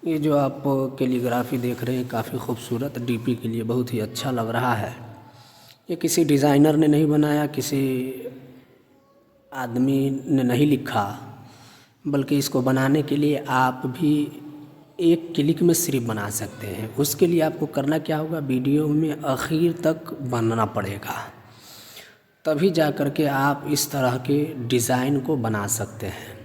ये जो आप कैलीग्राफी देख रहे हैं काफ़ी खूबसूरत डीपी के लिए बहुत ही अच्छा लग रहा है। ये किसी डिज़ाइनर ने नहीं बनाया, किसी आदमी ने नहीं लिखा, बल्कि इसको बनाने के लिए आप भी एक क्लिक में सिर्फ बना सकते हैं। उसके लिए आपको करना क्या होगा, वीडियो में आखिर तक बनना पड़ेगा, तभी जा कर के आप इस तरह के डिज़ाइन को बना सकते हैं।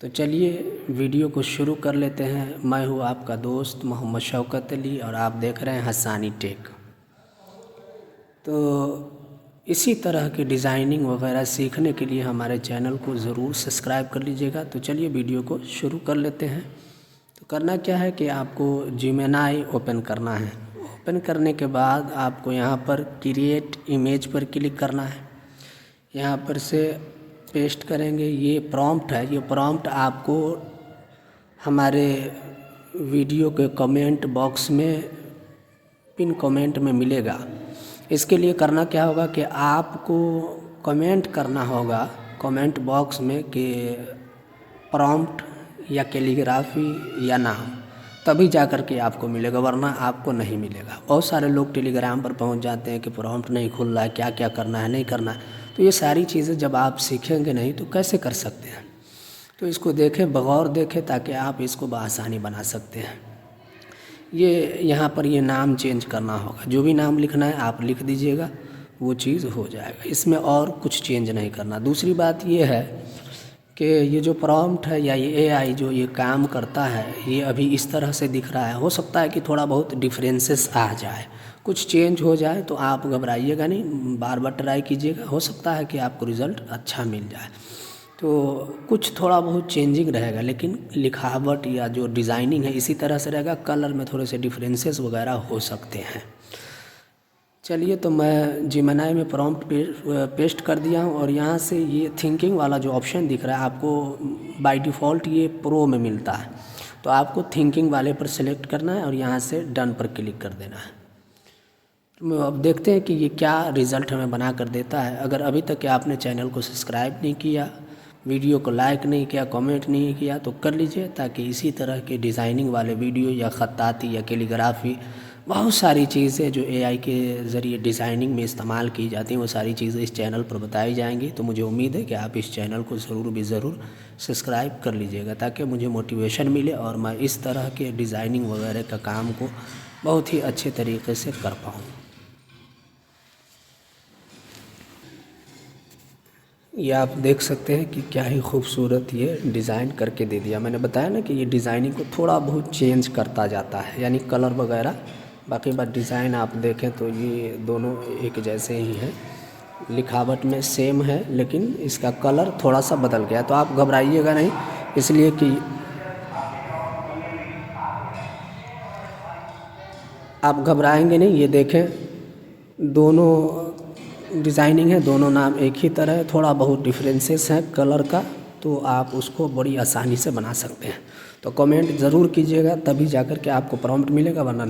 तो चलिए वीडियो को शुरू कर लेते हैं। मैं हूँ आपका दोस्त मोहम्मद शौकत अली और आप देख रहे हैं हसानी टेक। तो इसी तरह की डिज़ाइनिंग वगैरह सीखने के लिए हमारे चैनल को ज़रूर सब्सक्राइब कर लीजिएगा। तो चलिए वीडियो को शुरू कर लेते हैं। तो करना क्या है कि आपको जेमिनी ओपन करना है। ओपन करने के बाद आपको यहाँ पर क्रिएट इमेज पर क्लिक करना है। यहाँ पर से पेस्ट करेंगे, ये प्रॉम्प्ट है। ये प्रॉम्प्ट आपको हमारे वीडियो के कमेंट बॉक्स में पिन कमेंट में मिलेगा। इसके लिए करना क्या होगा कि आपको कमेंट करना होगा कमेंट बॉक्स में कि प्रॉम्प्ट या कैलीग्राफी या नाम, तभी जा कर के आपको मिलेगा, वरना आपको नहीं मिलेगा। बहुत सारे लोग टेलीग्राम पर पहुंच जाते हैं कि प्रॉम्प्ट नहीं खुल रहा है, क्या क्या करना है, नहीं करना है। तो ये सारी चीज़ें जब आप सीखेंगे नहीं तो कैसे कर सकते हैं। तो इसको देखें, बगौर देखें, ताकि आप इसको बआसानी बना सकते हैं। ये यहाँ पर ये नाम चेंज करना होगा, जो भी नाम लिखना है आप लिख दीजिएगा, वो चीज़ हो जाएगा। इसमें और कुछ चेंज नहीं करना। दूसरी बात ये है कि ये जो प्रॉम्प्ट है या ये एआई जो ये काम करता है, ये अभी इस तरह से दिख रहा है। हो सकता है कि थोड़ा बहुत डिफरेंसेस आ जाए, कुछ चेंज हो जाए, तो आप घबराइएगा नहीं, बार बार ट्राई कीजिएगा। हो सकता है कि आपको रिज़ल्ट अच्छा मिल जाए। तो कुछ थोड़ा बहुत चेंजिंग रहेगा, लेकिन लिखावट या जो डिज़ाइनिंग है इसी तरह से रहेगा। कलर में थोड़े से डिफरेंसेस वगैरह हो सकते हैं। चलिए, तो मैं जेमिनी में प्रॉम्प्ट पेस्ट कर दिया हूँ और यहाँ से ये थिंकिंग वाला जो ऑप्शन दिख रहा है आपको बाय डिफ़ॉल्ट ये प्रो में मिलता है। तो आपको थिंकिंग वाले पर सेलेक्ट करना है और यहाँ से डन पर क्लिक कर देना है। तो अब देखते हैं कि ये क्या रिज़ल्ट हमें बना कर देता है। अगर अभी तक आपने चैनल को सब्सक्राइब नहीं किया, वीडियो को लाइक नहीं किया, कमेंट नहीं किया, तो कर लीजिए, ताकि इसी तरह के डिज़ाइनिंग वाले वीडियो या ख़त्ताती या कैलीग्राफी, बहुत सारी चीज़ें जो एआई के ज़रिए डिज़ाइनिंग में इस्तेमाल की जाती हैं, वो सारी चीज़ें इस चैनल पर बताई जाएंगी। तो मुझे उम्मीद है कि आप इस चैनल को ज़रूर सब्सक्राइब कर लीजिएगा, ताकि मुझे मोटिवेशन मिले और मैं इस तरह के डिज़ाइनिंग वगैरह का काम को बहुत ही अच्छे तरीके से कर पाऊँ। ये आप देख सकते हैं कि क्या ही खूबसूरत ये डिज़ाइन करके दे दिया। मैंने बताया ना कि ये डिज़ाइनिंग को थोड़ा बहुत चेंज करता जाता है, यानी कलर वगैरह। बाकी बात डिज़ाइन आप देखें तो ये दोनों एक जैसे ही हैं, लिखावट में सेम है, लेकिन इसका कलर थोड़ा सा बदल गया। तो आप घबराइएगा नहीं, इसलिए कि आप घबराएंगे नहीं। ये देखें, दोनों डिज़ाइनिंग है, दोनों नाम एक ही तरह है, थोड़ा बहुत डिफरेंसेस है कलर का, तो आप उसको बड़ी आसानी से बना सकते हैं। तो कमेंट ज़रूर कीजिएगा, तभी जाकर के आपको प्रॉम्प्ट मिलेगा, वरना